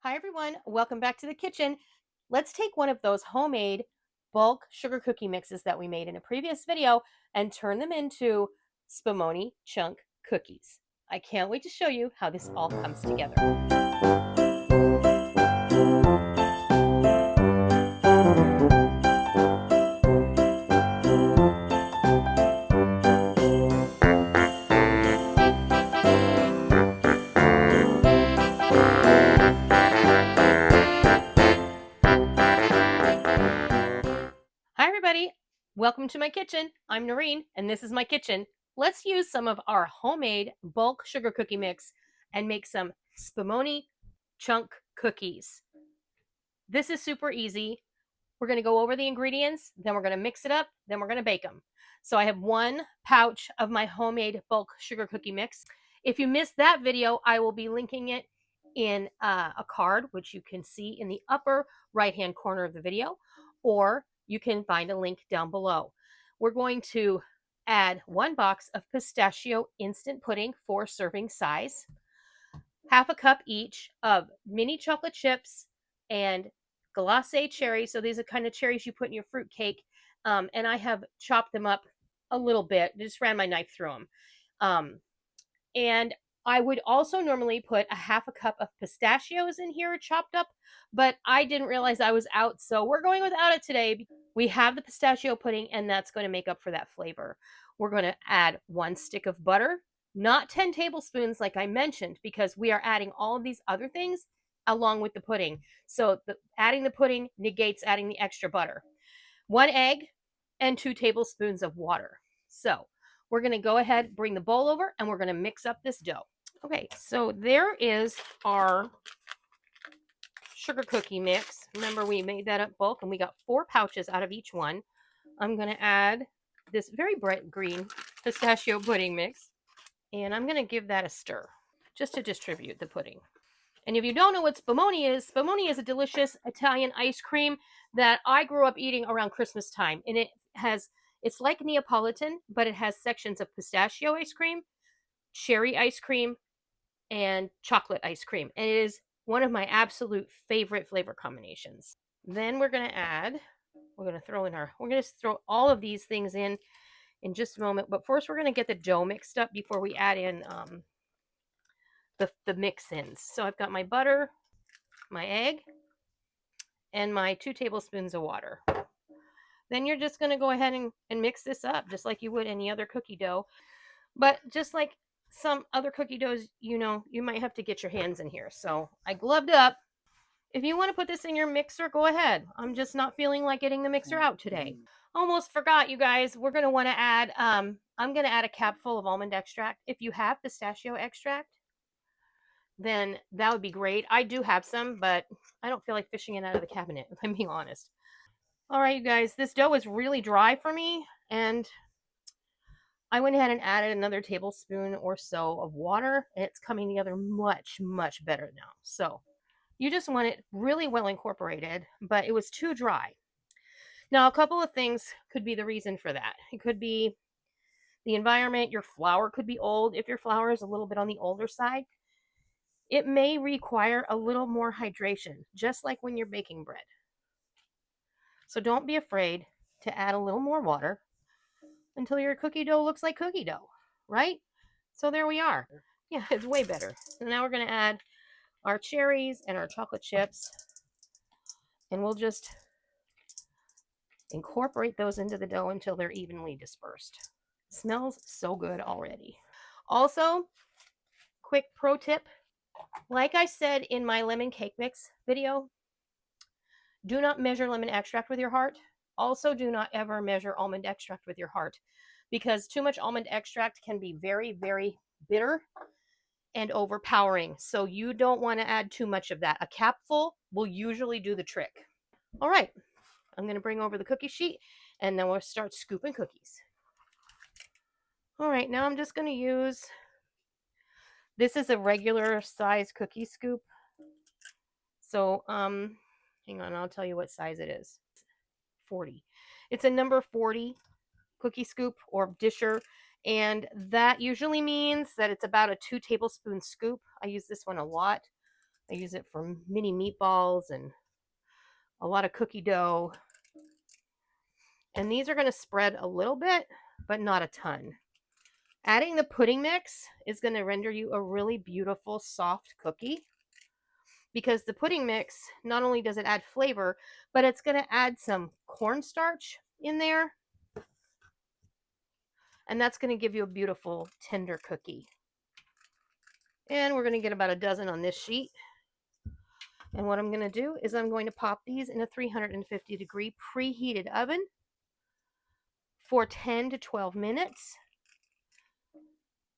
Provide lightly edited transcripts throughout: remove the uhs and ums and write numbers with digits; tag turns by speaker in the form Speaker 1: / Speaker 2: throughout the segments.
Speaker 1: Hi everyone, welcome back to the kitchen. Let's take one of those homemade bulk sugar cookie mixes that we made in a previous video and turn them into Spumoni Chunk Cookies. I can't wait to show you how this all comes together. Hi everybody, welcome to my kitchen. I'm Noreen and this is my kitchen. Let's use some of our homemade bulk sugar cookie mix and make some Spumoni Chunk Cookies. This is super easy. We're going to go over the ingredients, then we're going to mix it up, then we're going to bake them. So I have 1 pouch of my homemade bulk sugar cookie mix. If you missed that video, I will be linking it in a card, which you can see in the upper right-hand corner of the video, or you can find a link down below. We're going to add 1 box of pistachio instant pudding, 4 serving size, half a cup each of mini chocolate chips and glacé cherries. So these are kind of cherries you put in your fruit cake. And I have chopped them up a little bit, just ran my knife through them. And I would also normally put a half a cup of pistachios in here chopped up, but I didn't realize I was out. So we're going without it today. We have the pistachio pudding and that's going to make up for that flavor. We're going to add 1 stick of butter, not 10 tablespoons like I mentioned, because we are adding all of these other things along with the pudding. So adding the pudding negates adding the extra butter. 1 egg and 2 tablespoons of water. So we're going to go ahead, bring the bowl over, and we're going to mix up this dough. Okay, so there is our sugar cookie mix. Remember, we made that up bulk, and we got 4 pouches out of each one. I'm going to add this very bright green pistachio pudding mix, and I'm going to give that a stir just to distribute the pudding. And if you don't know what Spumoni is a delicious Italian ice cream that I grew up eating around Christmas time. And it's like Neapolitan, but it has sections of pistachio ice cream, cherry ice cream, and chocolate ice cream. And it is one of my absolute favorite flavor combinations. Then we're going to throw all of these things in just a moment. But first we're going to get the dough mixed up before we add in the mix-ins. So I've got my butter, my egg, and my 2 tablespoons of water. Then you're just going to go ahead and mix this up just like you would any other cookie dough. But just like some other cookie doughs, you might have to get your hands in here. So I gloved up. If you want to put this in your mixer, go ahead. I'm just not feeling like getting the mixer out today. Almost forgot, you guys. We're going to want to add, I'm going to add a capful of almond extract. If you have pistachio extract, then that would be great. I do have some, but I don't feel like fishing it out of the cabinet, if I'm being honest. All right, you guys, this dough is really dry for me, and I went ahead and added another tablespoon or so of water, and it's coming together much, much better now. So you just want it really well incorporated, but it was too dry. Now, a couple of things could be the reason for that. It could be the environment. Your flour could be old. If your flour is a little bit on the older side, it may require a little more hydration, just like when you're baking bread. So don't be afraid to add a little more water until your cookie dough looks like cookie dough, right? So there we are. Yeah, it's way better. So now we're going to add our cherries and our chocolate chips, and we'll just incorporate those into the dough until they're evenly dispersed. It smells so good already. Also, quick pro tip, like I said in my lemon cake mix video, do not measure lemon extract with your heart. Also, do not ever measure almond extract with your heart, because too much almond extract can be very, very bitter and overpowering. So you don't want to add too much of that. A capful will usually do the trick. All right, I'm going to bring over the cookie sheet, and then we'll start scooping cookies. All right, now I'm just going to use, this is a regular size cookie scoop. So, hang on, I'll tell you what size it is. 40. It's a number 40 cookie scoop or disher, and that usually means that it's about a 2 tablespoon scoop. I use this one a lot. I use it for mini meatballs and a lot of cookie dough. And these are going to spread a little bit, but not a ton. Adding the pudding mix is going to render you a really beautiful soft cookie, because the pudding mix, not only does it add flavor, but it's going to add some cornstarch in there. And that's going to give you a beautiful tender cookie. And we're going to get about a dozen on this sheet. And what I'm going to do is I'm going to pop these in a 350-degree preheated oven for 10 to 12 minutes.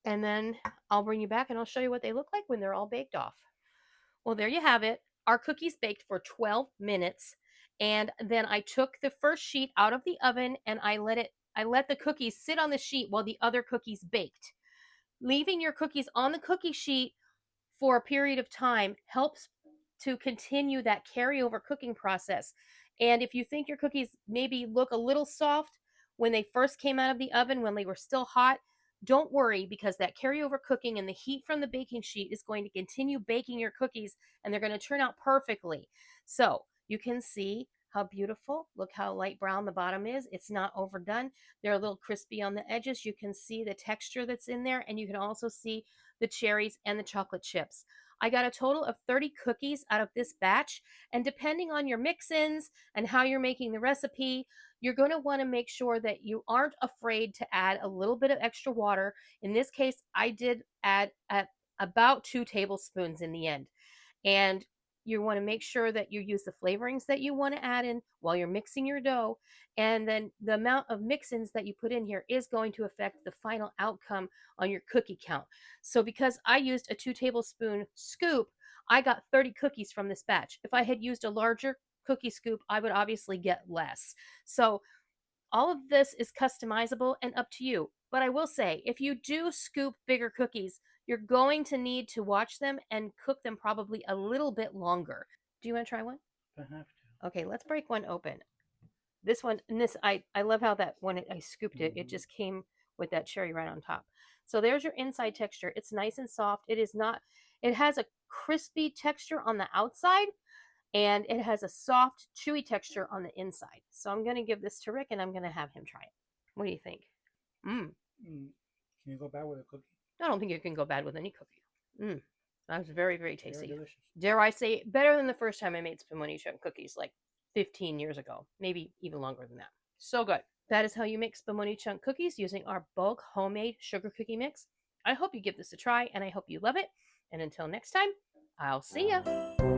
Speaker 1: And then I'll bring you back and I'll show you what they look like when they're all baked off. Well, there you have it. Our cookies baked for 12 minutes. And then I took the first sheet out of the oven and I let the cookies sit on the sheet while the other cookies baked. Leaving your cookies on the cookie sheet for a period of time helps to continue that carryover cooking process. And if you think your cookies maybe look a little soft when they first came out of the oven, when they were still hot, don't worry, because that carryover cooking and the heat from the baking sheet is going to continue baking your cookies, and they're going to turn out perfectly. So you can see how beautiful. Look how light brown the bottom is. It's not overdone. They're a little crispy on the edges. You can see the texture that's in there, and you can also see the cherries and the chocolate chips. I got a total of 30 cookies out of this batch, and depending on your mix-ins and how you're making the recipe, you're going to want to make sure that you aren't afraid to add a little bit of extra water. In this case, I did add at about 2 tablespoons in the end. And you want to make sure that you use the flavorings that you want to add in while you're mixing your dough. And then the amount of mix-ins that you put in here is going to affect the final outcome on your cookie count. So because I used a 2 tablespoon scoop, I got 30 cookies from this batch. If I had used a larger cookie scoop, I would obviously get less. So all of this is customizable and up to you. But I will say, if you do scoop bigger cookies, you're going to need to watch them and cook them probably a little bit longer. Do you want to try one?
Speaker 2: I have to.
Speaker 1: Okay, let's break one open. This one, and this, I love how that when I scooped it, it just came with that cherry right on top. So there's your inside texture. It's nice and soft. It is not, it has a crispy texture on the outside, and it has a soft, chewy texture on the inside. So I'm going to give this to Rick, and I'm going to have him try it. What do you think?
Speaker 2: Can you go bad with a cookie?
Speaker 1: I don't think you can go bad with any cookie. That was very, very tasty.
Speaker 2: They're delicious.
Speaker 1: Dare I say, better than the first time I made Spumoni Chunk Cookies, like 15 years ago. Maybe even longer than that. So good. That is how you make Spumoni Chunk Cookies using our bulk homemade sugar cookie mix. I hope you give this a try, and I hope you love it. And until next time, I'll see ya.